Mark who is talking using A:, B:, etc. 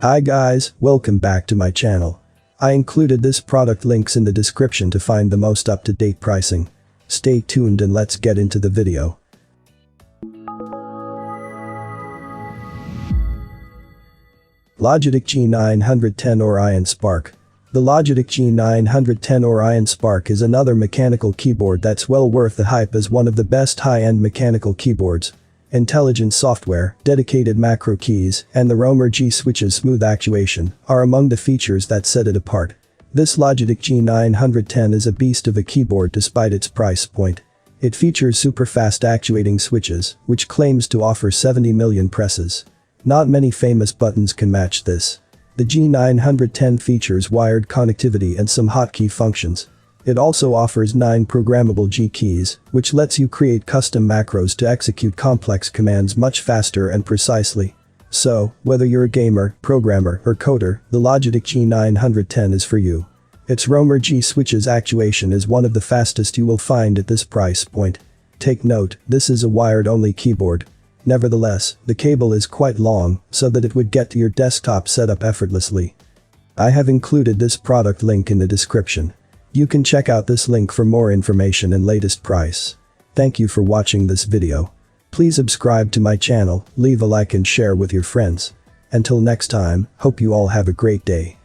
A: Hi guys, welcome back to my channel. I included this product links in the description to find the most up-to-date pricing. Stay tuned and let's get into the video. Logitech G910 Orion Spark. The Logitech G910 Orion Spark is another mechanical keyboard that's well worth the hype as one of the best high-end mechanical keyboards. Intelligent software, dedicated macro keys, and the Roamer G switch's smooth actuation are among the features that set it apart. This Logitech G910 is a beast of a keyboard despite its price point. It features super fast actuating switches, which claims to offer 70 million presses. Not many famous buttons can match this. The G910 features wired connectivity and some hotkey functions. It also offers 9 programmable G keys, which lets you create custom macros to execute complex commands much faster and precisely. So, whether you're a gamer, programmer, or coder, the Logitech G910 is for you. Its Roamer G switch's actuation is one of the fastest you will find at this price point. Take note, this is a wired-only keyboard. Nevertheless, the cable is quite long, so that it would get to your desktop setup effortlessly. I have included this product link in the description. You can check out this link for more information and latest price. Thank you for watching this video. Please subscribe to my channel, leave a like and share with your friends. Until next time, hope you all have a great day.